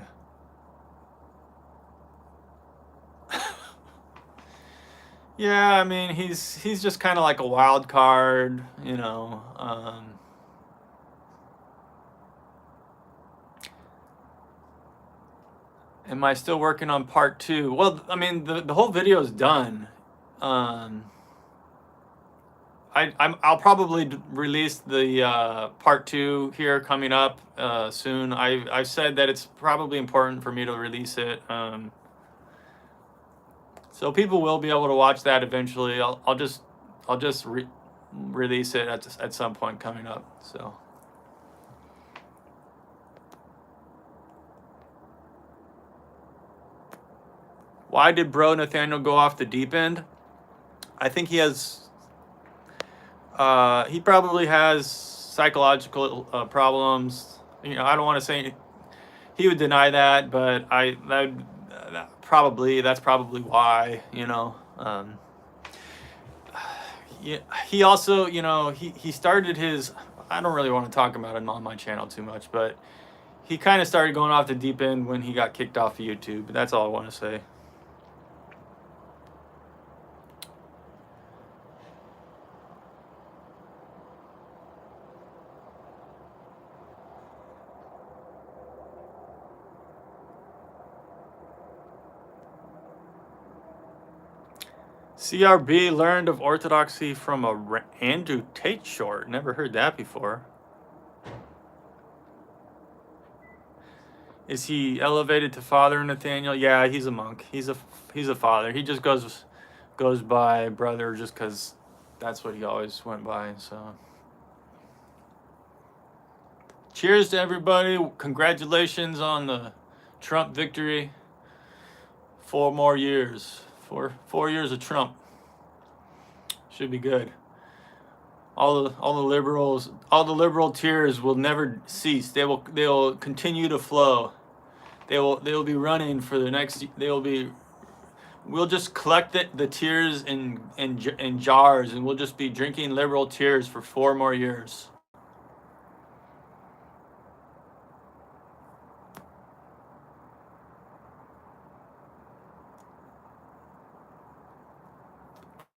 [SPEAKER 1] Yeah, I mean, he's just kind of like a wild card, you know. Am I still working on part 2? Well, I mean, the whole video is done. I'll probably release the part 2 here coming up soon. I've said that it's probably important for me to release it. So people will be able to watch that eventually. I'll just release it at some point coming up. So. Why did bro Nathaniel go off the deep end? I think he has. He probably has psychological problems. You know, I don't want to say he would deny that, but that's probably why. You know. Yeah, he also, you know, he started his. I don't really want to talk about it on my channel too much, but he kind of started going off the deep end when he got kicked off of YouTube. That's all I want to say. CRB learned of orthodoxy from a Andrew Tate short. Never heard that before. Is he elevated to Father Nathaniel? Yeah, he's a monk. He's a father. He just goes by brother just because that's what he always went by. So, cheers to everybody. Congratulations on the Trump victory. 4 more years. Four years of Trump. Should be good. All the liberal tears will never cease. They'll continue to flow. They will be running for the next. We'll just collect the tears in jars, and we'll just be drinking liberal tears for 4 more years.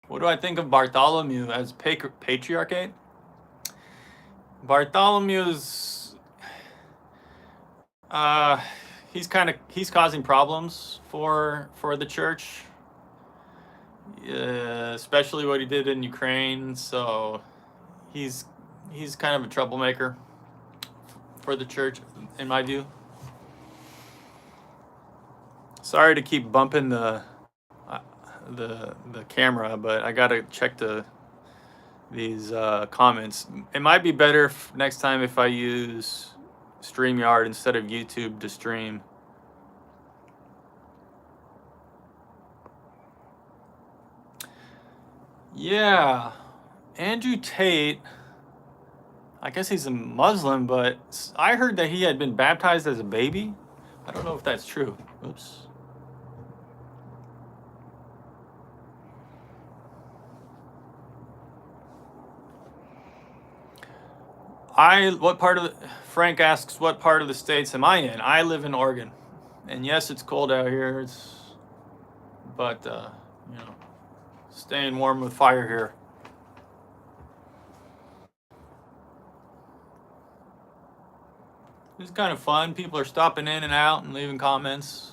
[SPEAKER 1] What do I think of Bartholomew as patriarchate? Bartholomew's he's causing problems for the church, especially what he did in Ukraine. So he's kind of a troublemaker for the church, in my view. Sorry to keep bumping the camera, but I gotta check these comments. It might be better next time if I use StreamYard instead of YouTube to stream. Yeah, Andrew Tate, I guess he's a Muslim, but I heard that he had been baptized as a baby. I don't know if that's true. Oops. Frank asks, what part of the States am I in? I live in Oregon. And yes, it's cold out here. But you know, staying warm with fire here. It's kind of fun. People are stopping in and out and leaving comments.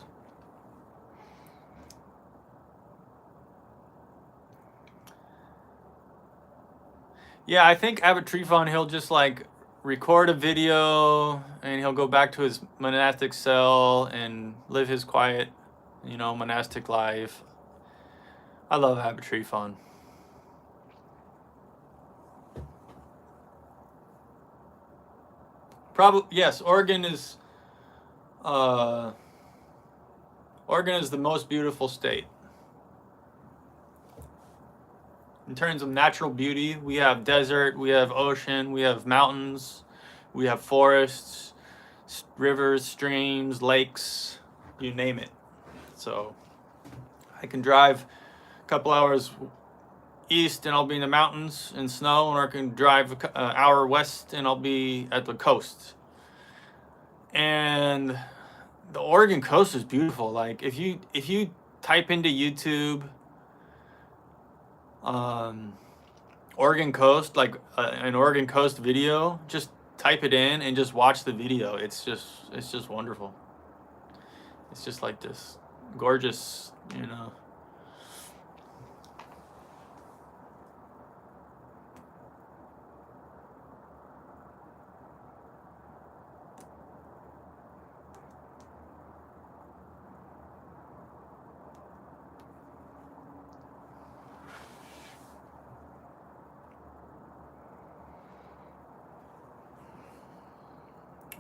[SPEAKER 1] Yeah, I think Abbot Trifon, he'll just like record a video and he'll go back to his monastic cell and live his quiet, you know, monastic life. I love Abbot Trifon. Probably, yes, Oregon is the most beautiful state. In terms of natural beauty, we have desert, we have ocean, we have mountains, we have forests, rivers, streams, lakes, you name it. So I can drive a couple hours east and I'll be in the mountains in snow, or I can drive an hour west and I'll be at the coast. And the Oregon coast is beautiful. Like if you type into YouTube, Oregon coast, like an Oregon coast video, just type it in and just watch the video. It's just wonderful. It's just like this gorgeous, you know.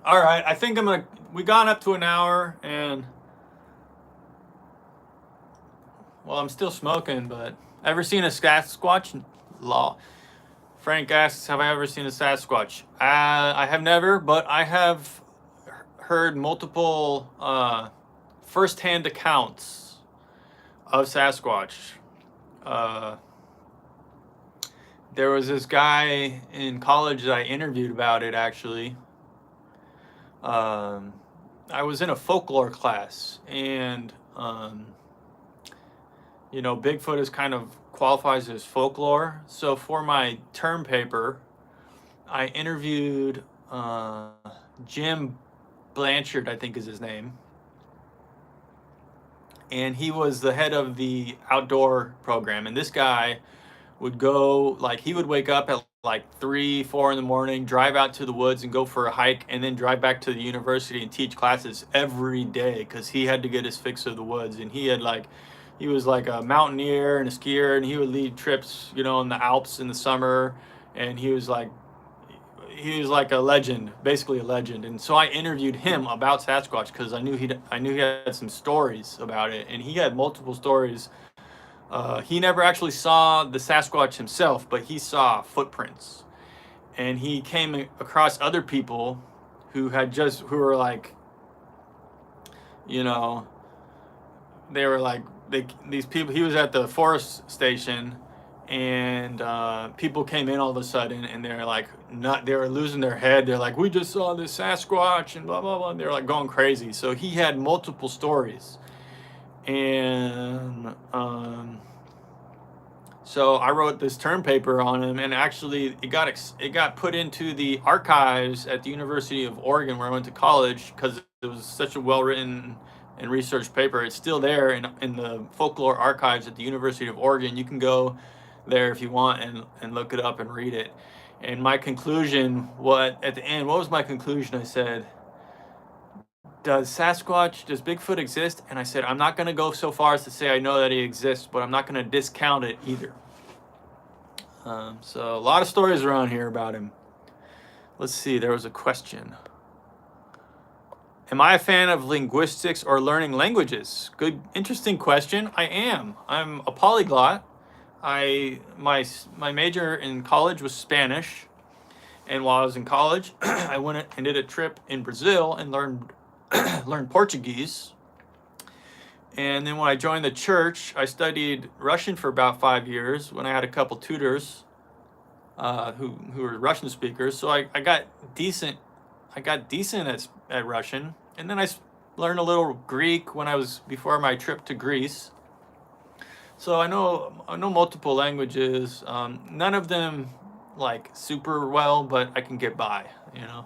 [SPEAKER 1] All right, I think we got up to an hour, and well, I'm still smoking, but ever seen a Sasquatch? Law. Frank asks, have I ever seen a Sasquatch? I have never, but I have heard multiple first-hand accounts of Sasquatch. There was this guy in college that I interviewed about it, actually. I was in a folklore class, and you know, Bigfoot is kind of qualifies as folklore. So for my term paper, I interviewed Jim Blanchard, I think is his name, and he was the head of the outdoor program. And this guy would go, like, he would wake up at like 3-4 in the morning, drive out to the woods and go for a hike, and then drive back to the university and teach classes every day because he had to get his fix of the woods. And he was like a mountaineer and a skier, and he would lead trips, you know, in the Alps in the summer. And he was like a legend, basically a legend. And so I interviewed him about Sasquatch because I knew he had some stories about it, and he had multiple stories. He never actually saw the Sasquatch himself, but he saw footprints, and he came across other people who were like, you know, they were like, these people. He was at the forest station, and people came in all of a sudden, and they were losing their head. They're like, we just saw this Sasquatch and blah blah blah. And they're like going crazy. So he had multiple stories. And so I wrote this term paper on him, and actually it got put into the archives at the University of Oregon, where I went to college, because it was such a well-written and researched paper. It's still there in the folklore archives at the University of Oregon. You can go there if you want and look it up and read it. And my conclusion, at the end, what was my conclusion? I said, does Bigfoot exist? And I said, I'm not going to go so far as to say I know that he exists, but I'm not going to discount it either. So a lot of stories around here about him. Let's see, there was a question. Am I a fan of linguistics or learning languages? Good, interesting question. I am. I'm a polyglot. My major in college was Spanish. And while I was in college, I went and did a trip in Brazil and learned Portuguese. And then when I joined the church, I studied Russian for about 5 years when I had a couple tutors who were Russian speakers. So I got decent at Russian. And then I learned a little Greek before my trip to Greece. So I know multiple languages. None of them like super well, but I can get by, you know.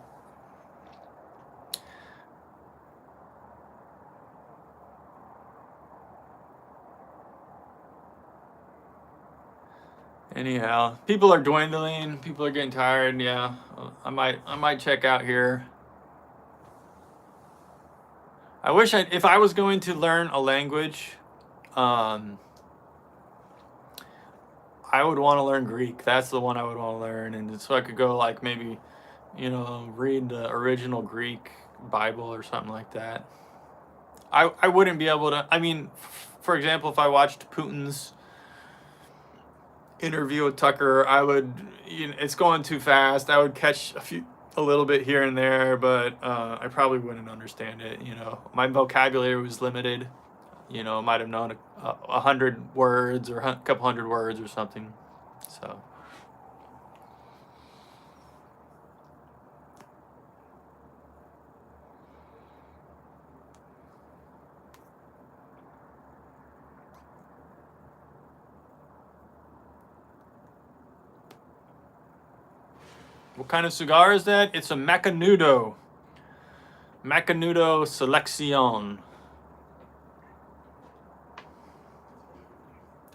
[SPEAKER 1] Anyhow, people are dwindling. People are getting tired. Yeah, I might check out here. I wish if I was going to learn a language, I would want to learn Greek. That's the one I would want to learn, and so I could go like maybe, you know, read the original Greek Bible or something like that. I wouldn't be able to. I mean, for example, if I watched Putin's interview with Tucker, I would, it's going too fast. I would catch a little bit here and there, but I probably wouldn't understand it. You know, my vocabulary was limited. You know, I might have known 100 words or a couple hundred words or something. So. What kind of cigar is that? It's a Macanudo. Macanudo Selección.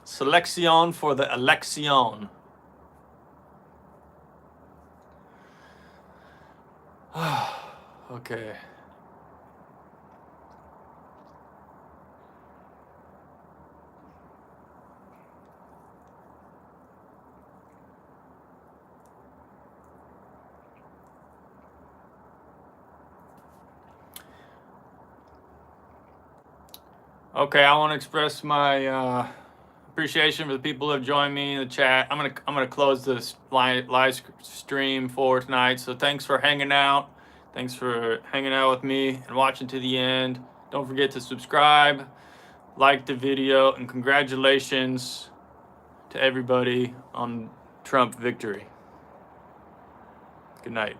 [SPEAKER 1] Selección for the elección. Okay. Okay, I want to express my appreciation for the people who have joined me in the chat. I'm gonna close this live stream for tonight. So thanks for hanging out. Thanks for hanging out with me and watching to the end. Don't forget to subscribe, like the video, and congratulations to everybody on Trump victory. Good night.